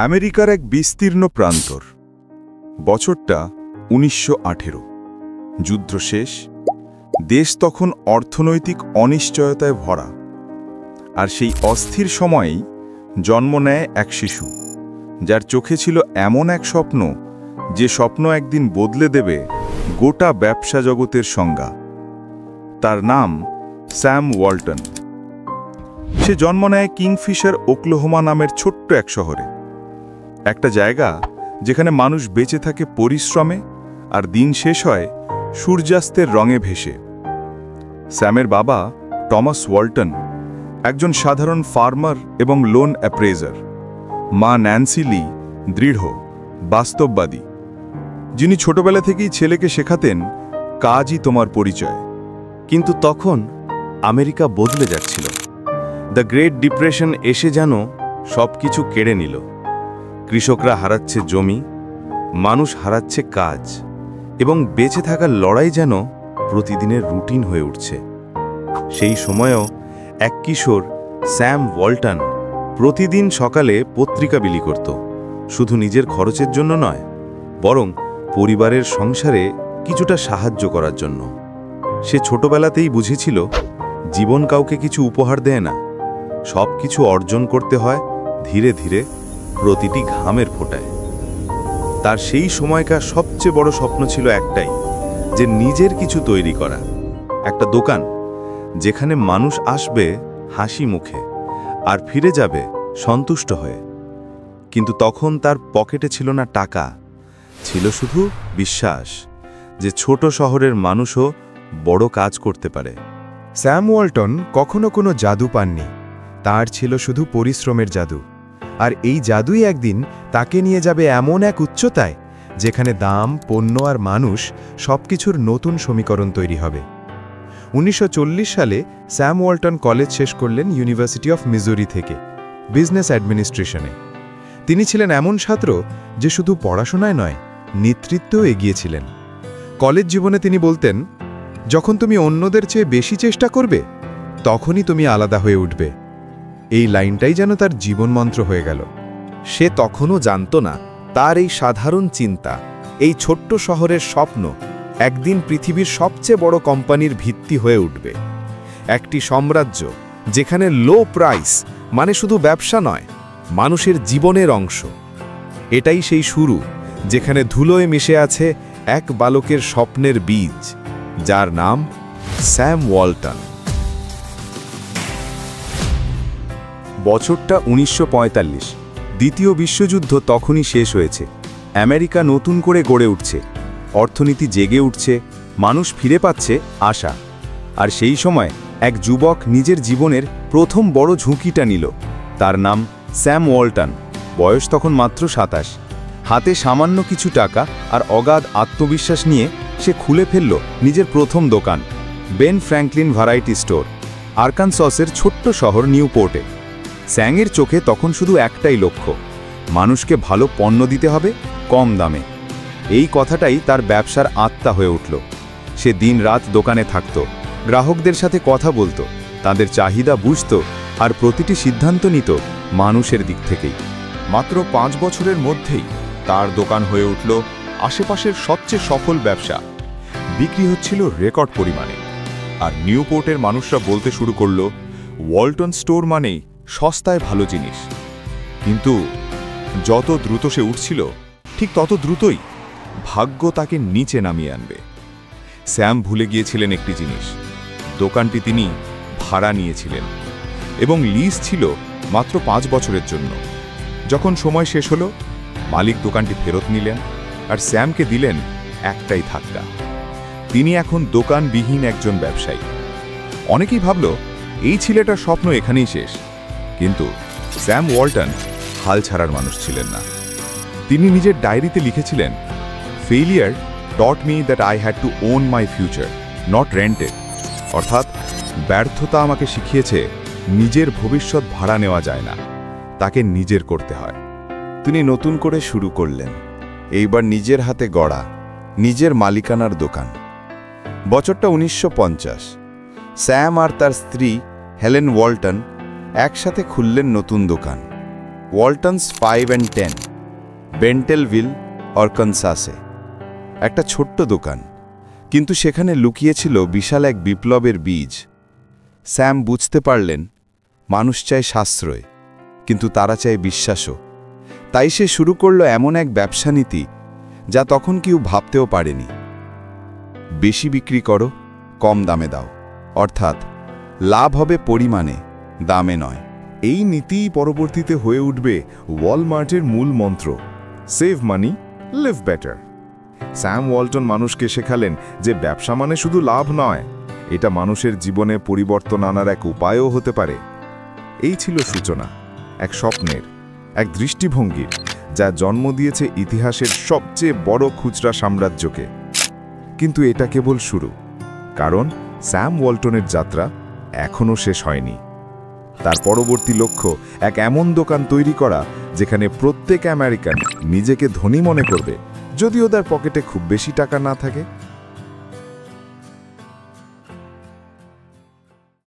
আমেরিকার এক বিস্তীর্ণ প্রান্তর। বছরটা ১৯১৮। যুদ্ধ শেষ। দেশ তখন অর্থনৈতিক অনিশ্চয়তায় ভরা। আর সেই অস্থির সময়েই জন্ম নেয় এক শিশু, যার চোখে ছিল এমন এক স্বপ্ন, যে স্বপ্ন একদিন বদলে দেবে গোটা ব্যবসা জগতের সংজ্ঞা। তার নাম স্যাম ওয়ালটন। সে জন্ম নেয় কিংফিশার, ওকলাহোমা নামের ছোট্ট এক শহরে। একটা জায়গা যেখানে মানুষ বেঁচে থাকে পরিশ্রমে, আর দিন শেষ হয় সূর্যাস্তের রঙে ভেসে। স্যামের বাবা টমাস ওয়ালটন একজন সাধারণ ফার্মার এবং লোন অ্যাপ্রেজার। মা ন্যান্সি লি দৃঢ়, বাস্তববাদী, যিনি ছোটবেলা থেকেই ছেলেকে শেখাতেন, কাজই তোমার পরিচয়। কিন্তু তখন আমেরিকা বদলে যাচ্ছিল। দ্য গ্রেট ডিপ্রেশন এসে যেন সব কিছু কেড়ে নিল। কৃষকরা হারাচ্ছে জমি, মানুষ হারাচ্ছে কাজ, এবং বেঁচে থাকার লড়াই যেন প্রতিদিনের রুটিন হয়ে উঠছে। সেই সময়েও এক কিশোর, স্যাম ওয়ালটন, প্রতিদিন সকালে পত্রিকা বিলি করত, শুধু নিজের খরচের জন্য নয়, বরং পরিবারের সংসারে কিছুটা সাহায্য করার জন্য। সে ছোটবেলাতেই বুঝেছিল, জীবন কাউকে কিছু উপহার দেয় না, সব কিছু অর্জন করতে হয় ধীরে ধীরে, প্রতিটি ঘামের ফোঁটায়। তার সেই সময়কার সবচেয়ে বড় স্বপ্ন ছিল একটাই, যে নিজের কিছু তৈরি করা, একটা দোকান যেখানে মানুষ আসবে হাসি মুখে আর ফিরে যাবে সন্তুষ্ট হয়ে। কিন্তু তখন তার পকেটে ছিল না টাকা, ছিল শুধু বিশ্বাস যে ছোট শহরের মানুষও বড় কাজ করতে পারে। স্যাম ওয়ালটন কখনো কোনো জাদু পাননি, তার ছিল শুধু পরিশ্রমের জাদু। আর এই জাদুই একদিন তাকে নিয়ে যাবে এমন এক উচ্চতায়, যেখানে দাম, পণ্য আর মানুষ সবকিছুর নতুন সমীকরণ তৈরি হবে। ১৯৪০ সালে স্যাম ওয়ালটন কলেজ শেষ করলেন ইউনিভার্সিটি অফ মিজুরি থেকে, বিজনেস অ্যাডমিনিস্ট্রেশনে। তিনি ছিলেন এমন ছাত্র যে শুধু পড়াশোনায় নয়, নেতৃত্বেও এগিয়েছিলেন। কলেজ জীবনে তিনি বলতেন, যখন তুমি অন্যদের চেয়ে বেশি চেষ্টা করবে, তখনই তুমি আলাদা হয়ে উঠবে। এই লাইনটাই যেন তার জীবনমন্ত্র হয়ে গেল। সে তখনও জানত না, তার এই সাধারণ চিন্তা, এই ছোট্ট শহরের স্বপ্ন, একদিন পৃথিবীর সবচেয়ে বড় কোম্পানির ভিত্তি হয়ে উঠবে। একটি সাম্রাজ্য যেখানে লো প্রাইস মানে শুধু ব্যবসা নয়, মানুষের জীবনের অংশ। এটাই সেই শুরু, যেখানে ধুলোয় মিশে আছে এক বালকের স্বপ্নের বীজ, যার নাম স্যাম ওয়ালটন। বছরটা ১৯৪৫। দ্বিতীয় বিশ্বযুদ্ধ তখনই শেষ হয়েছে। আমেরিকা নতুন করে গড়ে উঠছে, অর্থনীতি জেগে উঠছে, মানুষ ফিরে পাচ্ছে আশা। আর সেই সময় এক যুবক নিজের জীবনের প্রথম বড় ঝুঁকিটা নিল। তার নাম স্যাম ওয়ালটন। বয়স তখন মাত্র ২৭। হাতে সামান্য কিছু টাকা আর অগাধ আত্মবিশ্বাস নিয়ে সে খুলে ফেলল নিজের প্রথম দোকান, বেন ফ্র্যাঙ্কলিন ভ্যারাইটি স্টোর, আরকানসসের ছোট্ট শহর নিউপোর্টে। স্যাংয়ের চোখে তখন শুধু একটাই লক্ষ্য, মানুষকে ভালো পণ্য দিতে হবে কম দামে। এই কথাটাই তার ব্যবসার আত্মা হয়ে উঠল। সে দিন-রাত দোকানে থাকত, গ্রাহকদের সাথে কথা বলতো, তাদের চাহিদা বুঝত, আর প্রতিটি সিদ্ধান্ত নিত মানুষের দিক থেকেই। মাত্র ৫ বছরের মধ্যেই তার দোকান হয়ে উঠল আশেপাশের সবচেয়ে সফল ব্যবসা। বিক্রি হচ্ছিল রেকর্ড পরিমাণে, আর নিউপোর্টের মানুষরা বলতে শুরু করল, ওয়ালটন স্টোর মানেই সস্তায় ভালো জিনিস। কিন্তু যত দ্রুত সে উঠছিল, ঠিক তত দ্রুতই ভাগ্য তাকে নিচে নামিয়ে আনবে। স্যাম ভুলে গিয়েছিলেন একটি জিনিস, দোকানটি তিনি ভাড়া নিয়েছিলেন, এবং লিজ ছিল মাত্র ৫ বছরের জন্য। যখন সময় শেষ হলো, মালিক দোকানটি ফেরত নিলেন, আর স্যামকে দিলেন একটাই ধাক্কা। তিনি এখন দোকানবিহীন একজন ব্যবসায়ী। অনেকেই ভাবল, এই ছেলেটার স্বপ্ন এখানেই শেষ। কিন্তু স্যাম ওয়ালটন হাল ছাড়ার মানুষ ছিলেন না। তিনি নিজের ডায়েরিতে লিখেছিলেন, failure taught me that I had to own my future, not rented. অর্থাৎ ব্যর্থতা আমাকে শিখিয়েছে নিজের ভবিষ্যৎ ভাড়া নেওয়া যায় না, তাকে নিজের করতে হয়। তিনি নতুন করে শুরু করলেন, এইবার নিজের হাতে গড়া, নিজের মালিকানার দোকান। বছরটা ১৯৫০। স্যাম আর তার স্ত্রী হেলেন ওয়ালটন একসাথে খুললেন নতুন দোকান। ওয়ালটনস 5 and 10, বেন্টেলভিল, অরকানসাসে। একটা ছোট্ট দোকান, কিন্তু সেখানে লুকিয়েছিল বিশাল এক বিপ্লবের বীজ। স্যাম বুঝতে পারলেন মানুষ চায় সাশ্রয়, কিন্তু তারা চায় বিশ্বাসও। তাই সে শুরু করল এমন এক ব্যবসা নীতি যা তখন কেউ ভাবতেও পারেনি। বেশি বিক্রি করো, কম দামে দাও, অর্থাৎ লাভ হবে পরিমাণে, দামে নয়। এই নীতিই পরবর্তীতে হয়ে উঠবে ওয়ালমার্টের মূল মন্ত্র, save money, live better. Sam Walton মানুষকে শেখালেন যে ব্যবসা মানে শুধু লাভ নয়, এটা মানুষের জীবনে পরিবর্তন আনার এক উপায়ও হতে পারে। এই ছিল সূচনা, এক স্বপ্নের, এক দৃষ্টিভঙ্গির, যা জন্ম দিয়েছে ইতিহাসের সবচেয়ে বড় খুচরা সাম্রাজ্যকে। কিন্তু এটা কেবল শুরু, কারণ স্যাম ওয়ালটনের যাত্রা এখনও শেষ হয়নি। তার পরবর্তী লক্ষ্য এক এমন দোকান তৈরি করা যেখানে প্রত্যেক আমেরিকান নিজেকে ধনী মনে করবে, যদিও তার পকেটে খুব বেশি টাকা না থাকে।